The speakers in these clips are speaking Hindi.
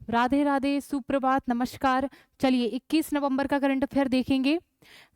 राधे राधे, सुप्रभात, नमस्कार। चलिए 21 नवंबर का करंट अफेयर देखेंगे।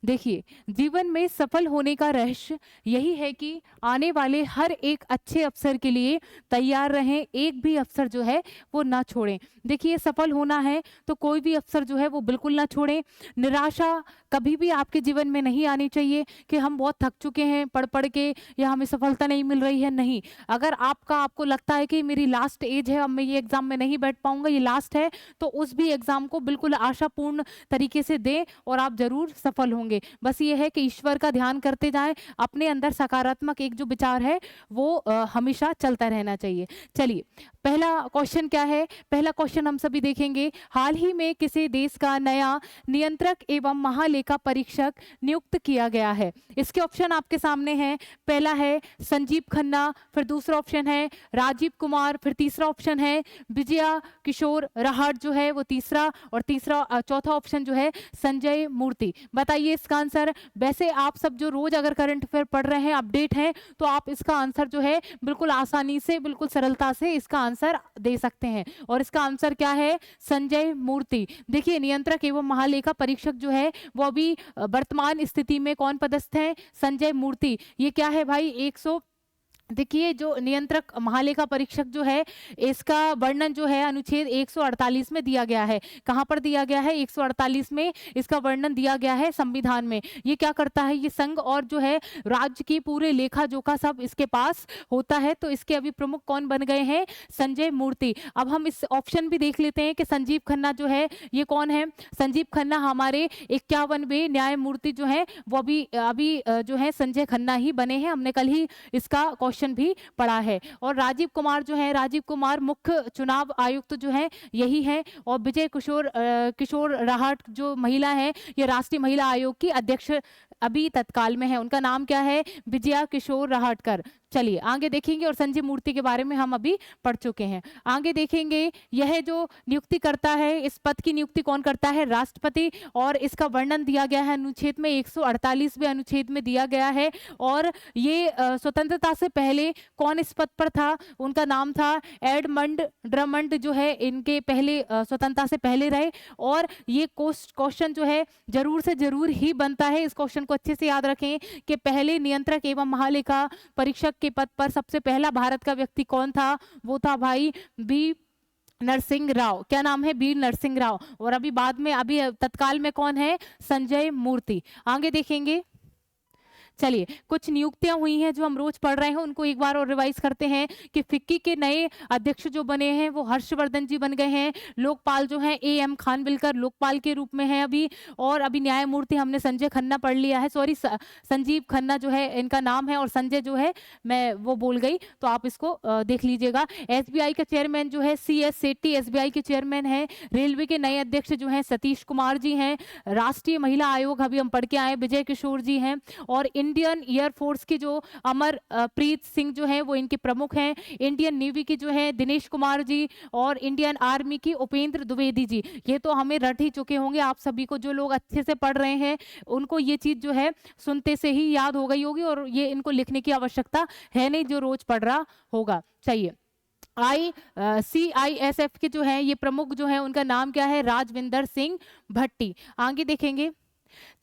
देखिए, जीवन में सफल होने का रहस्य यही है कि आने वाले हर एक अच्छे अवसर के लिए तैयार रहें, एक भी अवसर जो है वो ना छोड़ें। देखिए, सफल होना है तो कोई भी अवसर जो है वो बिल्कुल ना छोड़ें। निराशा कभी भी आपके जीवन में नहीं आनी चाहिए कि हम बहुत थक चुके हैं पढ़ पढ़ के या हमें सफलता नहीं मिल रही है, नहीं। अगर आपको लगता है कि मेरी लास्ट एज है, अब मैं ये एग्जाम में नहीं बैठ पाऊंगा, ये लास्ट है, तो उस भी एग्जाम को बिल्कुल आशापूर्ण तरीके से दें और आप जरूर सफल होंगे। बस ये है कि ईश्वर का ध्यान करते जाएं, अपने अंदर सकारात्मक एक जो विचार है वो हमेशा चलता रहना चाहिए। चलिए, पहला क्वेश्चन क्या है? पहला क्वेश्चन हम सभी देखेंगे। हाल ही में किसी देश का नया नियंत्रक एवं महालेखा परीक्षक नियुक्त किया गया है? इसके ऑप्शन आपके सामने हैं। पहला है संजीव खन्ना, फिर दूसरा ऑप्शन है राजीव कुमार, फिर तीसरा ऑप्शन है विजया किशोर राहट जो है वो तीसरा, और चौथा ऑप्शन जो है संजय मूर्ति। बताइए इसका आंसर। वैसे आप सब जो रोज अगर करंट अफेयर पढ़ रहे हैं, अपडेट हैं, तो आप इसका आंसर जो है बिल्कुल आसानी से, बिल्कुल सरलता से इसका आंसर दे सकते हैं। और इसका आंसर क्या है? संजय मूर्ति। देखिए, नियंत्रक एवं महालेखा परीक्षक जो है वो अभी वर्तमान स्थिति में कौन पदस्थ है? संजय मूर्ति। ये क्या है भाई? देखिए, जो नियंत्रक महालेखा परीक्षक जो है, इसका वर्णन जो है अनुच्छेद 148 में दिया गया है। कहां पर दिया गया है? 148 में इसका वर्णन दिया गया है संविधान में। ये क्या करता है? ये संघ और जो है राज्य की पूरे लेखा जोखा सब इसके पास होता है। तो इसके अभी प्रमुख कौन बन गए हैं? संजय मूर्ति। अब हम इस ऑप्शन भी देख लेते हैं कि संजीव खन्ना जो है ये कौन है? संजीव खन्ना हमारे 51वें न्यायमूर्ति जो है वो अभी जो है संजय खन्ना ही बने हैं। हमने कल ही इसका क्वेश्चन भी पढ़ा है। और राजीव कुमार जो है, राजीव कुमार मुख्य चुनाव आयुक्त जो है यही है। और विजय किशोर राहट जो महिला है, ये राष्ट्रीय महिला आयोग की अध्यक्ष अभी तत्काल में है। उनका नाम क्या है? विजया किशोर राहटकर। चलिए आगे देखेंगे। और संजय मूर्ति के बारे में हम अभी पढ़ चुके हैं। आगे देखेंगे, यह जो नियुक्ति करता है, इस पद की नियुक्ति कौन करता है? राष्ट्रपति। और इसका वर्णन दिया गया है अनुच्छेद में, 148वें अनुच्छेद में दिया गया है। और ये स्वतंत्रता से पहले कौन इस पद पर था? उनका नाम था एडमंड ड्रमंड जो है, इनके पहले स्वतंत्रता से पहले रहे। और ये क्वेश्चन जो है जरूर से जरूर ही बनता है। इस क्वेश्चन को अच्छे से याद रखें कि पहले नियंत्रक एवं महालेखा परीक्षक के पद पर सबसे पहला भारत का व्यक्ति कौन था? वो था भाई बी नरसिंह राव। क्या नाम है? बी नरसिंह राव। और अभी बाद में, अभी तत्काल में कौन है? संजय मूर्ति। आगे देखेंगे। चलिए, कुछ नियुक्तियां हुई हैं जो हम रोज पढ़ रहे हैं, उनको एक बार और रिवाइज करते हैं कि फिक्की के नए अध्यक्ष जो बने हैं वो हर्षवर्धन जी बन गए हैं। लोकपाल जो है एम खानविलकर लोकपाल के रूप में है अभी। और अभी न्यायमूर्ति हमने संजय खन्ना पढ़ लिया है, सॉरी संजीव खन्ना जो है इनका नाम है, और संजय जो है मैं वो बोल गई, तो आप इसको देख लीजिएगा। एसबीआई का चेयरमैन जो है CS सेट्टी एसबीआई के चेयरमैन है। रेलवे के नए अध्यक्ष जो है सतीश कुमार जी हैं। राष्ट्रीय महिला आयोग अभी हम पढ़ के आए, विजय किशोर जी हैं। और इंडियन एयरफोर्स की जो अमर प्रीत सिंह जो है वो इनके प्रमुख हैं। इंडियन नेवी की जो है दिनेश कुमार जी। और इंडियन आर्मी की उपेंद्र द्विवेदी जी। ये तो हमें रट ही चुके होंगे आप सभी को, जो लोग अच्छे से पढ़ रहे हैं उनको ये चीज जो है सुनते से ही याद हो गई होगी, और ये इनको लिखने की आवश्यकता है नहीं जो रोज पढ़ रहा होगा। चाहिए CISF के जो है ये प्रमुख जो है उनका नाम क्या है? राजविंदर सिंह भट्टी। आगे देखेंगे।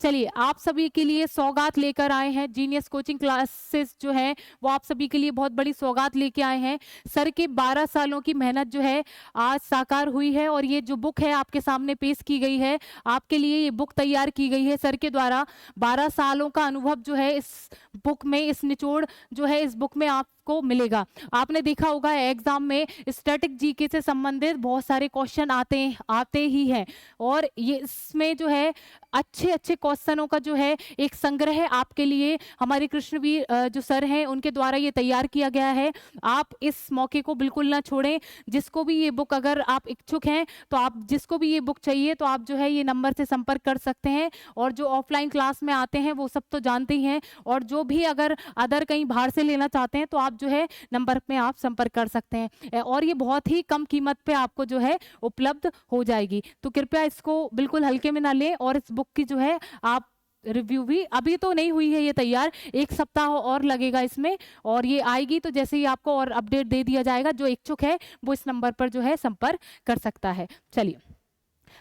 चलिए, आप सभी के लिए सौगात लेकर आए हैं। जीनियस कोचिंग क्लासेस जो है वो आप सभी के लिए बहुत बड़ी सौगात लेके आए हैं। सर के 12 सालों की मेहनत जो है आज साकार हुई है। और ये जो बुक है आपके सामने पेश की गई है, आपके लिए ये बुक तैयार की गई है सर के द्वारा। 12 सालों का अनुभव जो है इस बुक में, इस निचोड़ जो है इस बुक में आपको मिलेगा। आपने देखा होगा एग्जाम में स्टैटिक जीके से संबंधित बहुत सारे क्वेश्चन आते ही हैं। और ये इसमें जो है अच्छे अच्छे क्वेश्चनों का जो है एक संग्रह आपके लिए हमारे कृष्णवीर जो सर हैं उनके द्वारा ये तैयार किया गया है। आप इस मौके को बिल्कुल ना छोड़ें। जिसको भी ये बुक, अगर आप इच्छुक हैं तो आप, जिसको भी ये बुक चाहिए तो आप जो है ये नंबर से संपर्क कर सकते हैं। और जो ऑफलाइन क्लास में आते हैं वो सब तो जानते ही हैं, और जो भी अगर अदर कहीं बाहर से लेना चाहते हैं तो आप जो है नंबर में आप संपर्क कर सकते हैं। और ये बहुत ही कम कीमत पे आपको जो है उपलब्ध हो जाएगी। तो कृपया इसको बिल्कुल हल्के में ना लें, और इस बुक की जो है आप रिव्यू भी अभी तो नहीं हुई है ये तैयार, 1 सप्ताह और लगेगा इसमें, और ये आएगी तो जैसे ही आपको और अपडेट दे दिया जाएगा। जो इच्छुक है वो इस नंबर पर जो है संपर्क कर सकता है। चलिए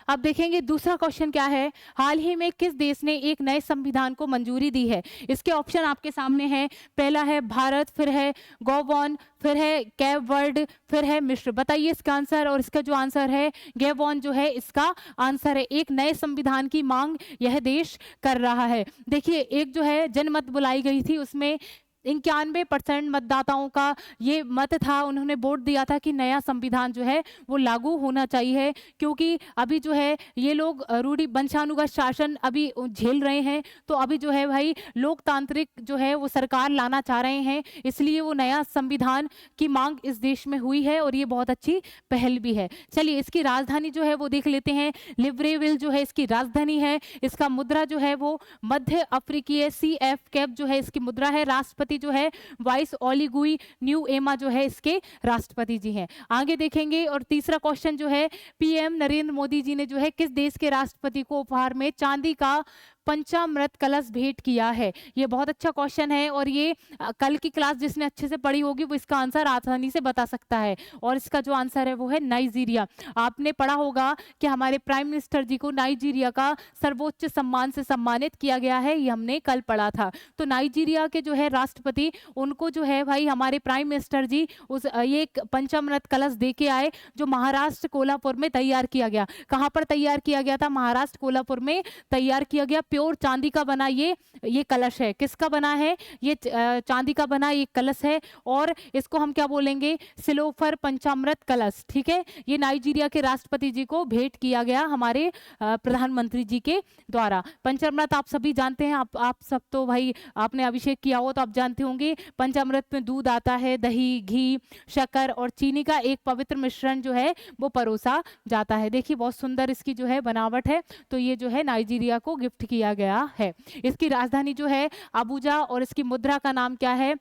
अब देखेंगे दूसरा क्वेश्चन क्या है, हाल ही में किस देश ने एक नए संविधान को मंजूरी दी है। इसके ऑप्शन आपके सामने हैं, पहला है भारत, फिर है गैबोन, फिर है कैप वर्ड, फिर है मिस्र। बताइए इसका आंसर, और इसका जो आंसर है गैबोन जो है इसका आंसर है। एक नए संविधान की मांग यह देश कर रहा है। देखिए एक जो है जनमत बुलाई गई थी, उसमें 91% मतदाताओं का ये मत था, उन्होंने वोट दिया था कि नया संविधान जो है वो लागू होना चाहिए, क्योंकि अभी जो है ये लोग रूढ़ि वंशानुगत शासन अभी झेल रहे हैं, तो अभी जो है भाई लोकतांत्रिक जो है वो सरकार लाना चाह रहे हैं, इसलिए वो नया संविधान की मांग इस देश में हुई है, और ये बहुत अच्छी पहल भी है। चलिए इसकी राजधानी जो है वो देख लेते हैं, लिब्रेविल जो है इसकी राजधानी है। इसका मुद्रा जो है वो मध्य अफ्रीकीय CF कैप जो है इसकी मुद्रा है। राष्ट्रपति जो है वाइस ओलिगुई न्यू एमा जो है इसके राष्ट्रपति जी हैं। आगे देखेंगे, और तीसरा क्वेश्चन जो है, PM नरेंद्र मोदी जी ने जो है किस देश के राष्ट्रपति को उपहार में चांदी का पंचामृत कलश भेंट किया है। ये बहुत अच्छा क्वेश्चन है, और ये कल की क्लास जिसने अच्छे से पढ़ी होगी वो इसका आंसर आसानी से बता सकता है, और इसका जो आंसर है वो है नाइजीरिया। आपने पढ़ा होगा कि हमारे प्राइम मिनिस्टर जी को नाइजीरिया का सर्वोच्च सम्मान से सम्मानित किया गया है, ये हमने कल पढ़ा था। तो नाइजीरिया के जो है राष्ट्रपति, उनको जो है भाई हमारे प्राइम मिनिस्टर जी ये एक पंचामृत कलश दे के आए, जो महाराष्ट्र कोल्हापुर में तैयार किया गया। कहाँ पर तैयार किया गया था? महाराष्ट्र कोल्हापुर में तैयार किया गया। प्योर चांदी का बना ये कलश है। किसका बना है? ये चांदी का बना ये कलश है, और इसको हम क्या बोलेंगे? सिलोफर पंचामृत कलश। ठीक है, ये नाइजीरिया के राष्ट्रपति जी को भेंट किया गया हमारे प्रधानमंत्री जी के द्वारा। पंचामृत आप सभी जानते हैं, आप सब तो भाई आपने अभिषेक किया हो तो आप जानते होंगे। पंचामृत में दूध आता है, दही, घी, शक्कर और चीनी का एक पवित्र मिश्रण जो है वो परोसा जाता है। देखिए बहुत सुंदर इसकी जो है बनावट है। तो ये जो है नाइजीरिया को गिफ्ट किया गया है। इसकी राजधानी जो है अबुजा, और इसकी मुद्रा का नाम क्या है?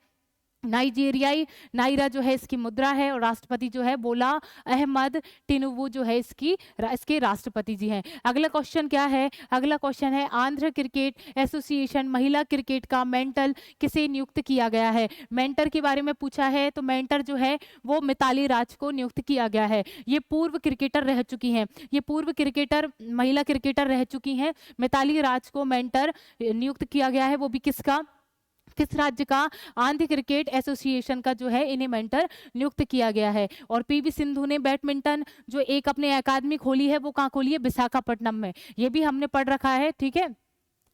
नाइजीरियाई नाइरा जो है इसकी मुद्रा है, और राष्ट्रपति जो है बोला अहमद टिनुबू जो है इसके राष्ट्रपति जी हैं। अगला क्वेश्चन क्या है? अगला क्वेश्चन है, आंध्र क्रिकेट एसोसिएशन महिला क्रिकेट का मेंटर किसे नियुक्त किया गया है? मेंटर के बारे में पूछा है, तो मेंटर जो है वो मिताली राज को नियुक्त किया गया है। ये पूर्व क्रिकेटर रह चुकी हैं, ये पूर्व क्रिकेटर महिला क्रिकेटर रह चुकी हैं। मिताली राज को मेंटर नियुक्त किया गया है, वो भी किस राज्य का? आंध्र क्रिकेट एसोसिएशन का जो है इन्हें मेंटर नियुक्त किया गया है। और PV सिंधु ने बैडमिंटन जो एक अपने अकादमी खोली है, वो कहाँ खोली है? विशाखापट्टनम में। ये भी हमने पढ़ रखा है। ठीक है,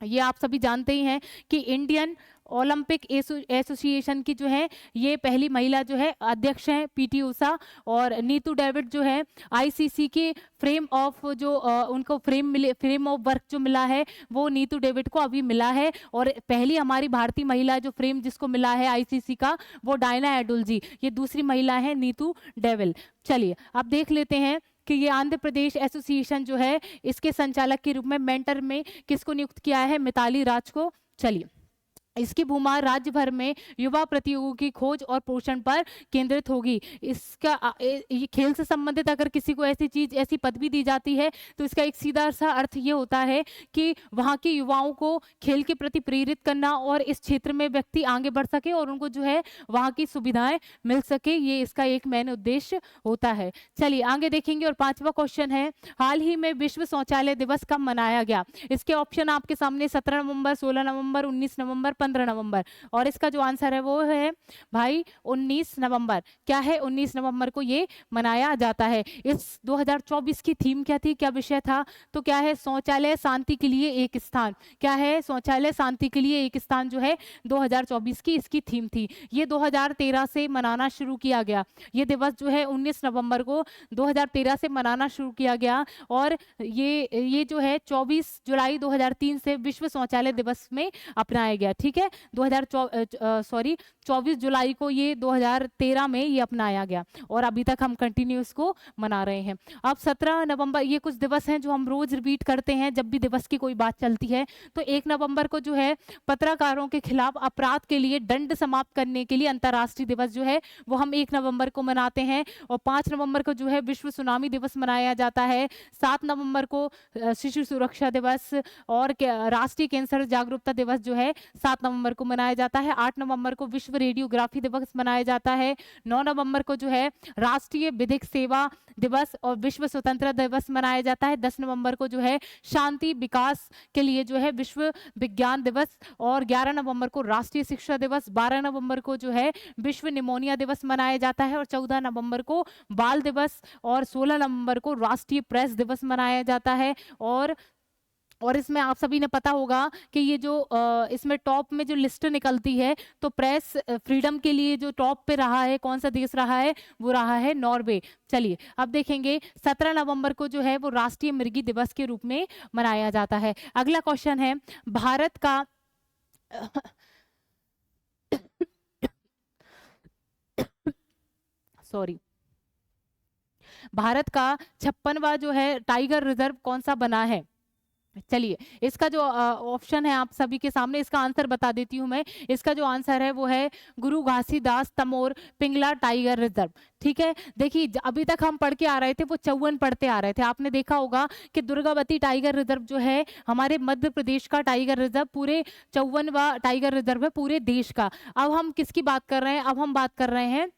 ये आप सभी जानते ही हैं कि इंडियन ओलंपिक एसोसिएशन की जो है ये पहली महिला जो है अध्यक्ष हैं PT उषा, और नीतू डेविड जो है ICC के फ्रेम ऑफ जो उनको फ्रेम ऑफ वर्क जो मिला है वो नीतू डेविड को अभी मिला है। और पहली हमारी भारतीय महिला जो फ्रेम जिसको मिला है ICC का, वो डायना एडुल जी, ये दूसरी महिला है नीतू डेविल। चलिए अब देख लेते हैं कि ये आंध्र प्रदेश एसोसिएशन जो है इसके संचालक के रूप में मेंटर में किसको नियुक्त किया है? मिताली राज को। चलिए इसकी भूमिका राज्य भर में युवा प्रतियोगियों की खोज और पोषण पर केंद्रित होगी। इसका ये खेल से संबंधित अगर किसी को ऐसी चीज ऐसी पदवी दी जाती है तो इसका एक सीधा सा अर्थ ये होता है कि वहाँ के युवाओं को खेल के प्रति प्रेरित करना, और इस क्षेत्र में व्यक्ति आगे बढ़ सके और उनको जो है वहाँ की सुविधाएं मिल सके, ये इसका एक मेन उद्देश्य होता है। चलिए आगे देखेंगे, और 5वां क्वेश्चन है, हाल ही में विश्व शौचालय दिवस कब मनाया गया? इसके ऑप्शन आपके सामने 17 नवंबर, 16 नवंबर, 19 नवंबर, 15 नवंबर, और इसका जो आंसर है वो है भाई 19 नवंबर। क्या है? 19 नवंबर को ये मनाया जाता है। इस 2024 की थीम क्या थी, क्या विषय था? तो क्या है? शौचालय शांति के लिए एक स्थान। क्या है? शौचालय शांति के लिए एक स्थान जो है 2024 की इसकी थीम थी। ये 2013 से मनाना शुरू किया गया। ये दिवस जो है 19 नवंबर को 2013 से मनाना शुरू किया गया, और ये जो है 24 जुलाई 2003 से विश्व शौचालय दिवस में अपनाया गया। ठीक ठीक है। 24 जुलाई को ये 2013 में ये अपनाया गया और अभी तक हम कंटिन्यू इसको मना रहे हैं। अब 17 नवंबर, ये कुछ दिवस हैं जो हम रोज रिपीट करते हैं जब भी दिवस की कोई बात चलती है। तो 1 नवंबर को जो है पत्रकारों के खिलाफ अपराध के लिए दंड समाप्त करने के लिए अंतर्राष्ट्रीय दिवस जो है वो हम 1 नवंबर को मनाते हैं। और 5 नवंबर को जो है विश्व सुनामी दिवस मनाया जाता है। 7 नवंबर को शिशु सुरक्षा दिवस और राष्ट्रीय कैंसर जागरूकता दिवस जो है 7 नवंबर को मनाया जाता है। 8 नवंबर को विश्व रेडियोग्राफी दिवस मनाया जाता है। 9 नवंबर को जो है राष्ट्रीय विधिक सेवा दिवस और विश्व स्वतंत्रता दिवस मनाया जाता है। 10 नवंबर को जो है शांति विकास के लिए जो है विश्व विज्ञान दिवस और 11 नवंबर को राष्ट्रीय शिक्षा दिवस। 12 नवंबर को जो है विश्व निमोनिया दिवस मनाया जाता है और 14 नवंबर को बाल दिवस और 16 नवंबर को राष्ट्रीय प्रेस दिवस मनाया जाता है। और इसमें आप सभी ने पता होगा कि ये जो इसमें टॉप में जो लिस्ट निकलती है तो प्रेस फ्रीडम के लिए जो टॉप पे रहा है, कौन सा देश रहा है, वो रहा है नॉर्वे। चलिए अब देखेंगे 17 नवंबर को जो है वो राष्ट्रीय मृगी दिवस के रूप में मनाया जाता है। अगला क्वेश्चन है भारत का सॉरी, भारत का 56वां जो है टाइगर रिजर्व कौन सा बना है। चलिए इसका जो ऑप्शन है आप सभी के सामने, इसका आंसर बता देती हूं मैं। इसका जो आंसर है वो है गुरु घासीदास तमोर पिंगला टाइगर रिजर्व। ठीक है, देखिए अभी तक हम पढ़ के आ रहे थे वो 54 पढ़ते आ रहे थे। आपने देखा होगा कि दुर्गावती टाइगर रिजर्व जो है हमारे मध्य प्रदेश का टाइगर रिजर्व पूरे 54वां टाइगर रिजर्व है पूरे देश का। अब हम किसकी बात कर रहे हैं, अब हम बात कर रहे हैं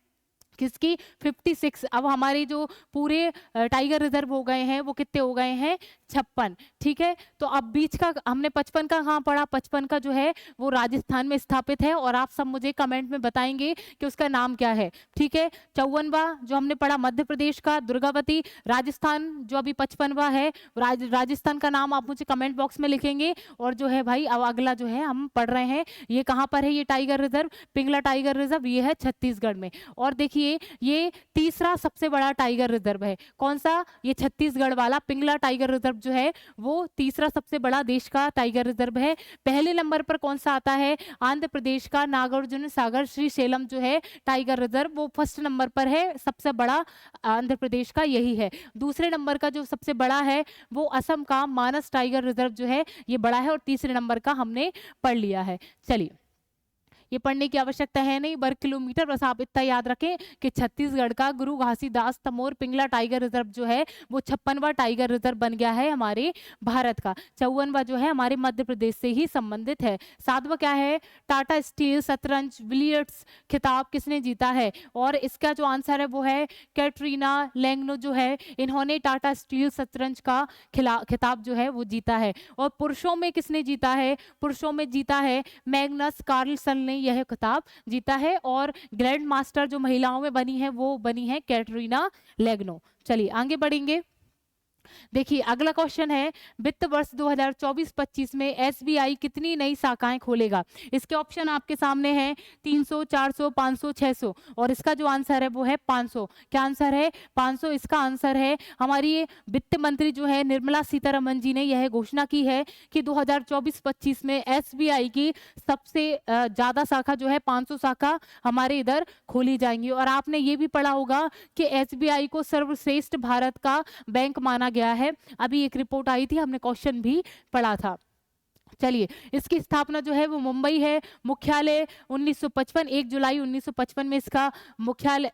किसकी, 56। अब हमारे जो पूरे टाइगर रिजर्व हो गए हैं वो कितने हो गए हैं, 56। ठीक है, तो अब बीच का हमने 55 का कहाँ पढ़ा, 55 का जो है वो राजस्थान में स्थापित है और आप सब मुझे कमेंट में बताएंगे कि उसका नाम क्या है। ठीक है, 54वां जो हमने पढ़ा मध्य प्रदेश का दुर्गावती, राजस्थान जो अभी 55वां है राजस्थान का नाम आप मुझे कमेंट बॉक्स में लिखेंगे। और जो है भाई अब अगला जो है हम पढ़ रहे हैं ये कहाँ पर है, ये tiger reserve Pingla tiger reserve ये है छत्तीसगढ़ में। और देखिए ये तीसरा सबसे बड़ा टाइगर रिजर्व है, कौन सा, ये छत्तीसगढ़ वाला पिंगला टाइगर रिजर्व जो है वो तीसरा सबसे बड़ा देश का टाइगर रिजर्व है। पहले नंबर पर कौन सा आता है, आंध्र प्रदेश का नागार्जुन सागर श्रीशैलम जो है टाइगर रिजर्व वो फर्स्ट नंबर पर है, सबसे बड़ा आंध्र प्रदेश का यही है। दूसरे नंबर का जो सबसे बड़ा है वो असम का मानस टाइगर रिजर्व जो है ये बड़ा है और तीसरे नंबर का हमने पढ़ लिया है। चलिए ये पढ़ने की आवश्यकता है नहीं, वर्ग किलोमीटर, बस आप इतना याद रखें कि छत्तीसगढ़ का गुरु घासीदास तमोर पिंगला टाइगर रिजर्व जो है वो 56वां टाइगर रिजर्व बन गया है हमारे भारत का। 54वां जो है हमारे मध्य प्रदेश से ही संबंधित है। 7वां क्या है, टाटा स्टील शतरंज बिलियर्ड्स खिताब किसने जीता है, और इसका जो आंसर है वो है कैटरीना लैंगनो जो है इन्होंने टाटा स्टील शतरंज का खिताब जो है वो जीता है। और पुरुषों में किसने जीता है, पुरुषों में जीता है मैग्नस कार्लसन ने यह खिताब जीता है। और ग्रैंड मास्टर जो महिलाओं में बनी है वो बनी है कैटरीना लैंगनो। चलिए आगे बढ़ेंगे। देखिए अगला क्वेश्चन है वित्त वर्ष 2024-25 में एसबीआई कितनी नई शाखाएं खोलेगा। इसके ऑप्शन आपके सामने हैं 300, 400, 500, 600 और इसका जो आंसर है वो है 500। क्या आंसर है, 500 इसका आंसर है। हमारी वित्त मंत्री जो है निर्मला सीतारमन जी ने यह घोषणा की है कि 2024-25 में एसबीआई की सबसे ज्यादा शाखा जो है 500 शाखा हमारे इधर खोली जाएंगी। और आपने ये भी पढ़ा होगा कि एसबीआई को सर्वश्रेष्ठ भारत का बैंक माना गया है। अभी एक रिपोर्ट आई थी, हमने क्वेश्चन भी पढ़ा था। चलिए इसकी स्थापना जो है वो मुंबई है, मुख्यालय 1955 1 जुलाई 1955 में इसका मुख्यालय।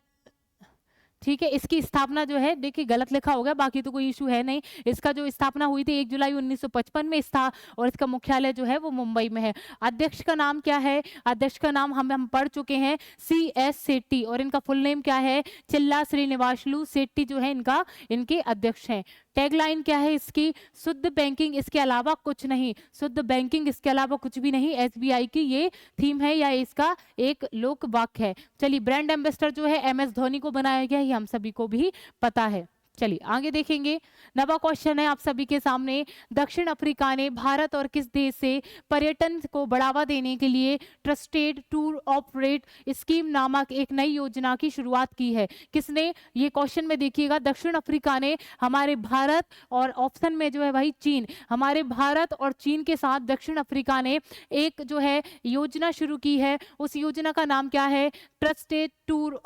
ठीक है, इसकी स्थापना जो है देखिए गलत लिखा होगा, बाकी तो कोई इशू है नहीं। इसका जो स्थापना हुई थी 1 जुलाई 1955 में था और इसका मुख्यालय जो है वो मुंबई में है। अध्यक्ष का नाम क्या है, अध्यक्ष का नाम हम पढ़ चुके हैं CS सेट्टी और इनका फुल नेम क्या है, चिल्ला श्रीनिवासलू सेट्टी जो है इनके अध्यक्ष हैं। टैगलाइन क्या है इसकी, शुद्ध बैंकिंग इसके अलावा कुछ नहीं, शुद्ध बैंकिंग इसके अलावा कुछ भी नहीं। एसबीआई की ये थीम है या इसका एक लोक वाक्य है। चलिए ब्रांड एम्बेसडर जो है MS धोनी को बनाया गया, ये हम सभी को भी पता है। चलिए आगे देखेंगे। नवा क्वेश्चन है आप सभी के सामने, दक्षिण अफ्रीका ने भारत और किस देश से पर्यटन को बढ़ावा देने के लिए ट्रस्टेड टूर ऑपरेट स्कीम नामक एक नई योजना की शुरुआत की है? किसने? ये क्वेश्चन में देखिएगा, दक्षिण अफ्रीका ने हमारे भारत, और ऑप्शन में जो है भाई चीन, हमारे भारत और चीन के साथ दक्षिण अफ्रीका ने एक जो है योजना शुरू की है। उस योजना का नाम क्या है? Trusted tour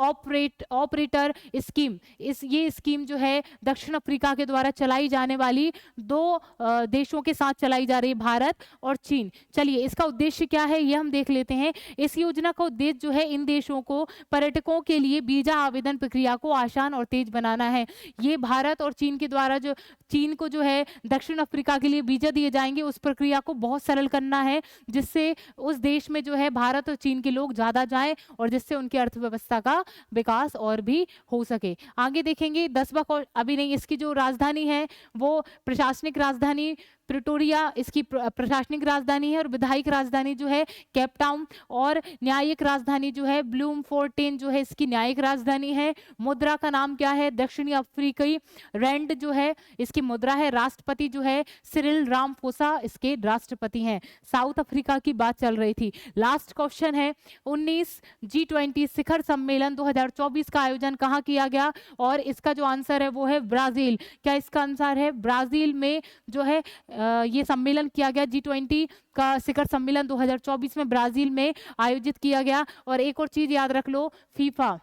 operator scheme. ये स्कीम जो है दक्षिण अफ्रीका के द्वारा चलाई जाने वाली दो देशों के साथ चलाई जा रही है, भारत और चीन। चलिए इसका उद्देश्य क्या है ये हम देख लेते हैं। इस योजना का उद्देश्य जो है इन देशों को पर्यटकों के लिए वीजा आवेदन प्रक्रिया को आसान और तेज बनाना है। ये भारत और चीन के द्वारा जो चीन को जो है दक्षिण अफ्रीका के लिए वीजा दिए जाएंगे, उस प्रक्रिया को बहुत सरल करना है, जिससे उस देश में जो है भारत और चीन के लोग ज्यादा जाएं और जिससे उनकी अर्थव्यवस्था का विकास और भी हो सके। आगे देखेंगे 10वां, अभी नहीं, इसकी जो राजधानी है वो प्रशासनिक राजधानी प्रिटोरिया इसकी प्रशासनिक राजधानी है, और विधायिक राजधानी जो है केप टाउन, और न्यायिक राजधानी जो है ब्लूमफोर्टेन जो है इसकी न्यायिक राजधानी है। मुद्रा का नाम क्या है? दक्षिणी अफ्रीकी रैंड जो है इसकी मुद्रा है। राष्ट्रपति जो है सिरिल रामफोसा इसके राष्ट्रपति हैं। साउथ अफ्रीका की बात चल रही थी। लास्ट क्वेश्चन है, 19 G20 शिखर सम्मेलन 2024 का आयोजन कहाँ किया गया? और इसका जो आंसर है वो है ब्राजील। क्या इसका आंसर है? ब्राजील में जो है ये सम्मेलन किया गया। G20 का शिखर सम्मेलन 2024 में ब्राजील में आयोजित किया गया। और एक और चीज याद रख लो, फीफा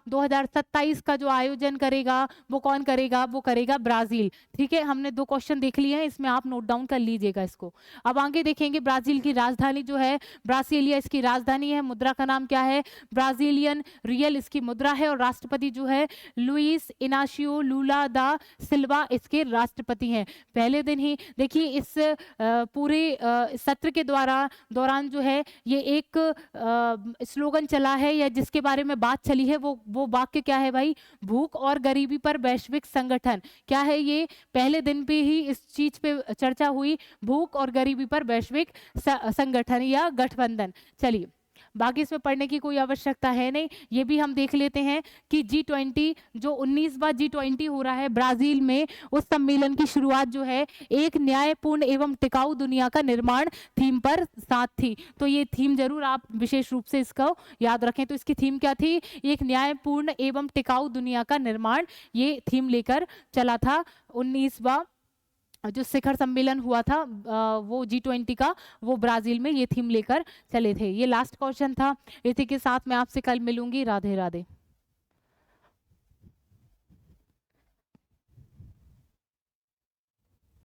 2027 का जो आयोजन करेगा वो कौन करेगा? वो करेगा ब्राजील। ठीक है, हमने 2 क्वेश्चन देख लिए हैं, इसमें आप नोट डाउन कर लीजिएगा इसको। अब आगे देखेंगे, ब्राजील की राजधानी जो है ब्रासिलिया इसकी राजधानी है। मुद्रा का नाम क्या है? ब्राजीलियन रियल इसकी मुद्रा है। और राष्ट्रपति जो है लुइस इनाशियो लूला दा सिल्वा इसके राष्ट्रपति हैं। पहले दिन ही देखिए इस पूरे सत्र के दौरान जो है ये एक स्लोगन चला है, या जिसके बारे में बात चली है, वो वाक्य क्या है भाई? भूख और गरीबी पर वैश्विक संगठन। क्या है ये? पहले दिन पे ही इस चीज पे चर्चा हुई, भूख और गरीबी पर वैश्विक संगठन या गठबंधन। चलिए बाकी इसमें पढ़ने की कोई आवश्यकता है नहीं। ये भी हम देख लेते हैं कि G20 जो 19वां G20 हो रहा है ब्राजील में, उस सम्मेलन की शुरुआत जो है एक न्यायपूर्ण एवं टिकाऊ दुनिया का निर्माण थीम पर साथ थी। तो ये थीम जरूर आप विशेष रूप से इसको याद रखें। तो इसकी थीम क्या थी? एक न्यायपूर्ण एवं टिकाऊ दुनिया का निर्माण, ये थीम लेकर चला था। 19वां जो शिखर सम्मेलन हुआ था वो G20 का, वो ब्राजील में ये थीम लेकर चले थे। ये लास्ट क्वेश्चन था। इसी के साथ मैं आपसे कल मिलूंगी। राधे राधे।